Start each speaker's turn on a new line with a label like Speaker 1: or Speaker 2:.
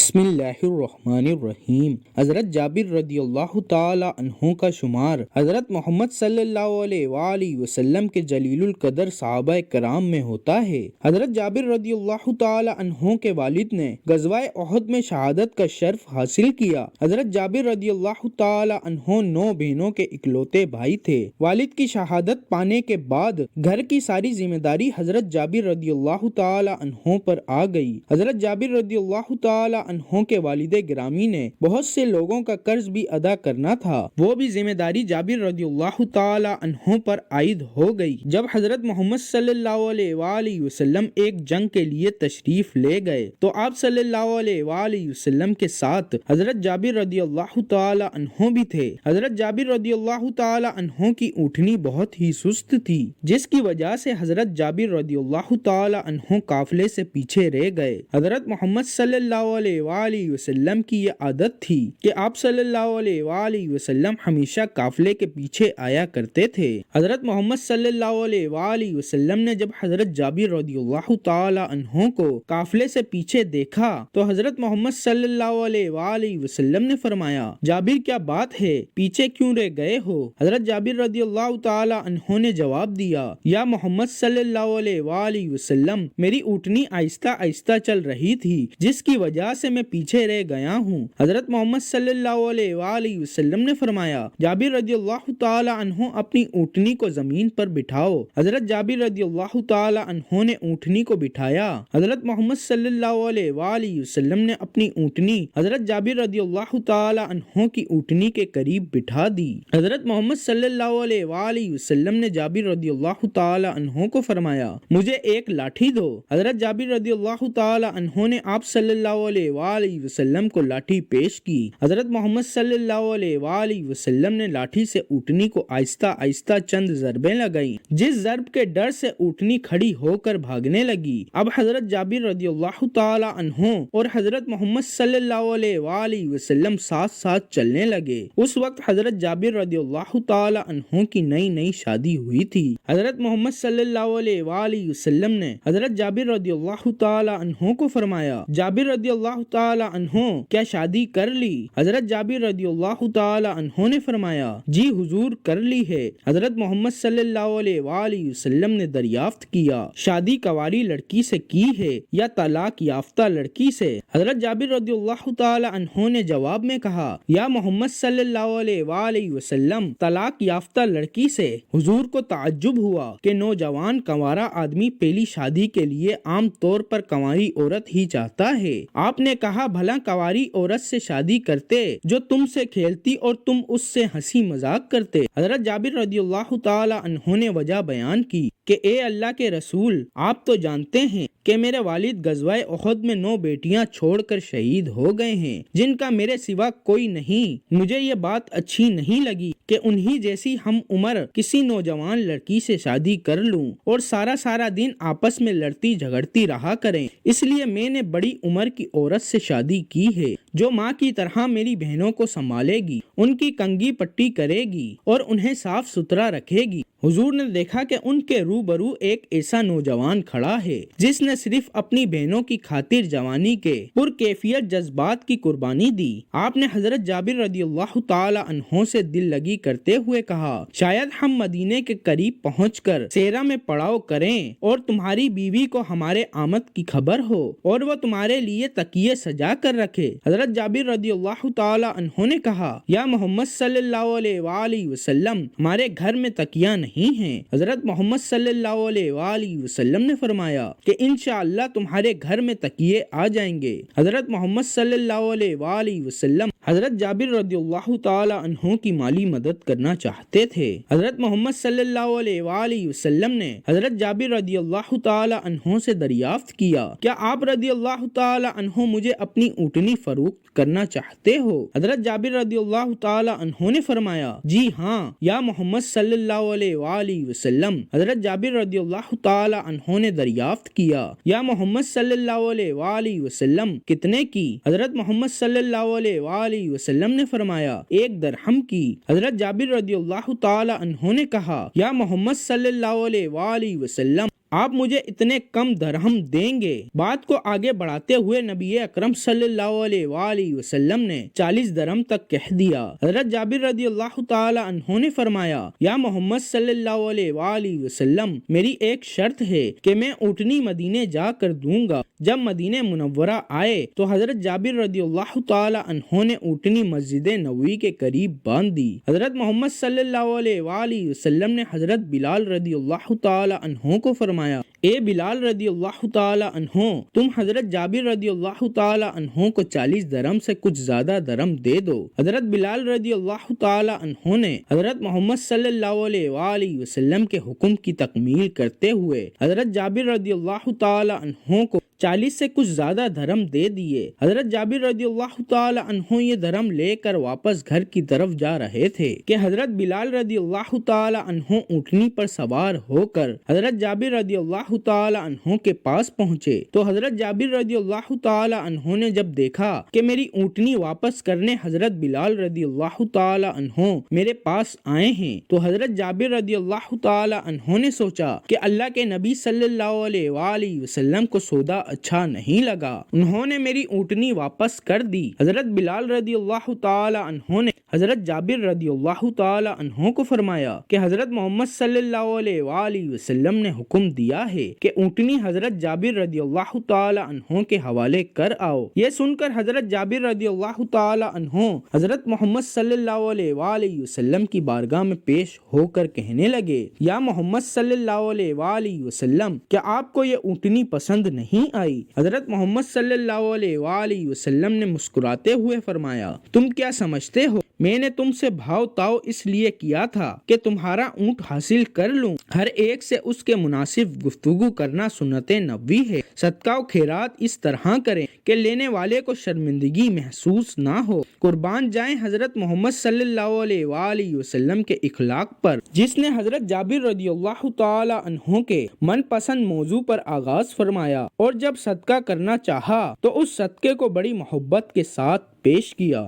Speaker 1: بسم اللہ الرحمن الرحیم۔ حضرت جابر رضی اللہ تعالی عنہ کا شمار حضرت محمد صلی اللہ علیہ وآلہ وسلم کے جلیل القدر صحابہ کرام میں ہوتا ہے۔ حضرت جابر رضی اللہ تعالی عنہ کے والد نے غزوہ احد میں شہادت کا شرف حاصل کیا۔ حضرت جابر رضی اللہ تعالی عنہ 9 بہنوں کے اکلوتے بھائی تھے۔ والد کی شہادت پانے کے بعد گھر کی ساری ذمہ داری حضرت جابر رضی اللہ تعالی عنہ پر آ گئی۔ حضرت جابر رضی اللہ تعالی عنہ کے والد گرامی نے بہت سے لوگوں کا قرض بھی ادا کرنا تھا، وہ بھی ذمہ داری جابر رضی اللہ تعالی عنہ پر عائد ہو گئی۔ جب حضرت محمد صلی اللہ علیہ وآلہ وسلم ایک جنگ کے لیے تشریف لے گئے تو آپ صلی اللہ علیہ وآلہ وسلم کے ساتھ حضرت جابر رضی اللہ تعالی عنہ بھی تھے۔ حضرت جابر رضی اللہ تعالی عنہ کی اونٹنی بہت ہی سست تھی، جس کی وجہ سے حضرت جابر رضی اللہ تعالی عنہ قافلے سے پیچھے رہ گئے۔ حضرت محمد صلی اللہ علیہ وآلہ وسلم کی یہ عادت تھی کہ آپ صلی اللہ علیہ وآلہ وسلم ہمیشہ قافلے کے پیچھے آیا کرتے تھے۔ حضرت محمد صلی اللہ علیہ وآلہ وسلم نے جب حضرت جابر رضی اللہ تعالی عنہ کو قافلے سے پیچھے دیکھا تو حضرت محمد صلی اللہ علیہ وآلہ وسلم نے فرمایا، جابر کیا بات ہے، پیچھے کیوں رہ گئے ہو؟ حضرت جابر رضی اللہ تعالی عنہ نے جواب دیا، یا محمد صلی اللہ علیہ وآلہ وسلم، میری اونٹنی آہستہ آہستہ چل رہی تھی، جس کی وجہ سے میں پیچھے رہ گیا ہوں۔ حضرت محمد صلی اللہ علیہ وآلہ وسلم نے فرمایا، جابر رضی اللہ تعالی عنہ اپنی اونٹنی کو زمین پر بٹھاؤ۔ حضرت جابر رضی اللہ تعالی عنہ نے اونٹنی کو بٹھایا۔ حضرت محمد صلی اللہ علیہ وآلہ وسلم نے اپنی اونٹنی حضرت جابر رضی اللہ تعالی عنہ کی اونٹنی کے قریب بٹھا دی۔ حضرت محمد صلی اللہ علیہ وآلہ وسلم نے جابر رضی اللہ تعالی عنہ کو فرمایا، مجھے ایک لاٹھی دو۔ حضرت جابر رضی اللہ تعالی عنہ نے آپ صلی اللہ علیہ وآلہ وسلم کو لاٹھی پیش کی۔ حضرت محمد صلی اللہ علیہ وآلہ وسلم نے لاٹھی سے اونٹنی کو آہستہ آہستہ چند ضربیں لگائیں، جس ضرب کے ڈر سے اونٹنی کھڑی ہو کر بھاگنے لگی۔ اب حضرت جابر رضی اللہ تعالی عنہ اور حضرت محمد صلی اللہ علیہ وآلہ وسلم ساتھ ساتھ چلنے لگے۔ اس وقت حضرت جابر رضی اللہ تعالی عنہ کی نئی شادی ہوئی تھی۔ حضرت محمد صلی اللہ علیہ وآلہ وسلم نے حضرت جابر رضی اللہ تعالی عنہ کو فرمایا، جابر رضی اللہ تعالی عنہ کیا شادی کر لی؟ حضرت جابر رضی اللہ تعالی عنہ نے فرمایا، جی حضور کر لی ہے۔ حضرت محمد صلی اللہ علیہ وآلہ وسلم نے دریافت کیا، شادی کنواری لڑکی سے کی ہے یا طلاق یافتہ لڑکی سے؟ حضرت جابر رضی اللہ تعالی عنہ نے جواب میں کہا، یا محمد صلی اللہ علیہ وآلہ وسلم، طلاق یافتہ لڑکی سے۔ حضور کو تعجب ہوا کہ نوجوان کنوارا آدمی پہلی شادی کے لیے عام طور پر کنواری عورت ہی چاہتا ہے۔ آپ نے کہا، بھلا کنواری عورت سے شادی کرتے جو تم سے کھیلتی اور تم اس سے ہنسی مذاق کرتے؟ حضرت جابر رضی اللہ تعالی عنہ نے وجہ بیان کی کہ اے اللہ کے رسول، آپ تو جانتے ہیں کہ میرے والد غزوہ احد میں 9 بیٹیاں چھوڑ کر شہید ہو گئے ہیں، جن کا میرے سوا کوئی نہیں۔ مجھے یہ بات اچھی نہیں لگی کہ انہی جیسی ہم عمر کسی نوجوان لڑکی سے شادی کر لوں اور سارا دن آپس میں لڑتی جھگڑتی رہا کریں۔ اس لیے میں نے بڑی عمر کی عورت سے شادی کی ہے، جو ماں کی طرح میری بہنوں کو سنبھالے گی، ان کی کنگھی پٹی کرے گی اور انہیں صاف ستھرا رکھے گی۔ حضور نے دیکھا کہ ان کے روبرو ایک ایسا نوجوان کھڑا ہے جس نے صرف اپنی بہنوں کی خاطر جوانی کے پرکیفیت جذبات کی قربانی دی۔ آپ نے حضرت جابر رضی اللہ تعالی عنہ سے دل لگی کرتے ہوئے کہا، شاید ہم مدینے کے قریب پہنچ کر سیرا میں پڑاؤ کریں اور تمہاری بیوی کو ہمارے آمد کی خبر ہو اور وہ تمہارے لیے تکیے سجا کر رکھے۔ حضرت جابر رضی اللہ تعالی عنہ نے کہا، یا محمد صلی اللہ علیہ وآلہ وسلم، ہمارے گھر میں تکیہ نہیں ہیں۔ حضرت محمد صلی اللہ علیہ وآلہ وسلم نے فرمایا کہ انشاءاللہ تمہارے گھر میں تکیے آ جائیں گے۔ حضرت محمد صلی اللہ علیہ وآلہ وسلم حضرت جابر رضی اللہ تعالی عنہ کی مالی مدد کرنا چاہتے تھے۔ حضرت محمد صلی اللہ علیہ وآلہ وسلم نے حضرت جابر رضی اللہ تعالی عنہ سے دریافت کیا، کیا آپ رضی اللہ تعالی عنہ مجھے اپنی اونٹنی فروخت کرنا چاہتے ہو؟ حضرت جابر رضی اللہ تعالی عنہ نے فرمایا، جی ہاں یا محمد صلی اللہ علیہ وآلہ وسلم۔ حضرت جابر رضی اللہ تعالی عنہ نے دریافت کیا، یا محمد صلی اللہ علیہ وآلہ وسلم، کتنے کی؟ حضرت محمد صلی اللہ علیہ وآلہ وسلم نے فرمایا، 1 درہم کی۔ حضرت جابر رضی اللہ تعالی عنہ نے کہا، یا محمد صلی اللہ علیہ وآلہ وسلم، آپ مجھے اتنے کم درہم دیں گے؟ بات کو آگے بڑھاتے ہوئے نبی اکرم صلی اللہ علیہ وآلہ وسلم نے 40 درہم تک کہہ دیا۔ حضرت جابر رضی اللہ تعالی عنہ نے فرمایا، یا محمد صلی اللہ علیہ وآلہ وسلم، میری ایک شرط ہے کہ میں اونٹنی مدینے جا کر دوں گا۔ جب مدینہ منورہ آئے تو حضرت جابر رضی اللہ تعالی عنہ نے اونٹنی مسجد نبوی کے قریب باندھ دی۔ حضرت محمد صلی اللہ علیہ وآلہ وسلم نے حضرت بلال رضی اللہ تعالی عنہ کو فرمایا، اے بلال رضی اللہ تعالی عنہ، تم حضرت جابر رضی اللہ تعالی عنہ کو 40 درہم سے کچھ زیادہ درہم دے دو۔ حضرت بلال رضی اللہ تعالی عنہ نے حضرت محمد صلی اللہ علیہ وآلہ وسلم کے حکم کی تکمیل کرتے ہوئے حضرت جابر رضی اللہ تعالی عنہ کو 40 سے کچھ زیادہ درہم دے دیے۔ حضرت جابر رضی اللہ تعالی عنہ یہ درہم لے کر واپس گھر کی طرف جا رہے تھے کہ حضرت بلال رضی اللہ تعالی عنہ اونٹنی پر سوار ہو کر حضرت جابر رضی اللہ تعالی عنہ کے پاس پہنچے تو حضرت جابر رضی اللہ تعالی عنہ نے جب دیکھا کہ میری اونٹنی واپس کرنے حضرت بلال رضی اللہ تعالی عنہ میرے پاس آئے ہیں تو حضرت جابر رضی اللہ تعالی عنہ نے سوچا کہ اللہ کے نبی صلی اللہ علیہ وآلہ وسلم کو سودا اچھا نہیں لگا، انہوں نے میری اونٹنی واپس کر دی۔ حضرت بلال رضی اللہ تعالی عنہ نے حضرت جابر رضی اللہ تعالی عنہ کو فرمایا کہ حضرت محمد صلی اللہ علیہ وآلہ وسلم نے حکم دیا ہے کہ اونٹنی حضرت جابر رضی اللہ تعالی عنہ کے حوالے کر آؤ۔ یہ سن کر حضرت جابر رضی اللہ تعالی عنہ حضرت محمد صلی اللہ علیہ وآلہ وسلم کی بارگاہ میں پیش ہو کر کہنے لگے، یا محمد صلی اللہ علیہ وآلہ وسلم، کیا آپ کو یہ اونٹنی پسند نہیں آئی؟ حضرت محمد صلی اللہ علیہ وآلہ وسلم نے مسکراتے ہوئے فرمایا، تم کیا سمجھتے ہو میں نے تم سے بھاؤ تاؤ اس لیے کیا تھا کہ تمہارا اونٹ حاصل کر لوں۔ ہر ایک سے اس کے مناسب گفتگو کرنا سنت نبوی ہے۔ صدقہ و خیرات اس طرح کریں کہ لینے والے کو شرمندگی محسوس نہ ہو۔ قربان جائیں حضرت محمد صلی اللہ علیہ وآلہ وسلم کے اخلاق پر، جس نے حضرت جابر رضی اللہ تعالی عنہ کے من پسند موضوع پر آغاز فرمایا اور جب صدقہ کرنا چاہا تو اس صدقے کو بڑی محبت کے ساتھ پیش کیا۔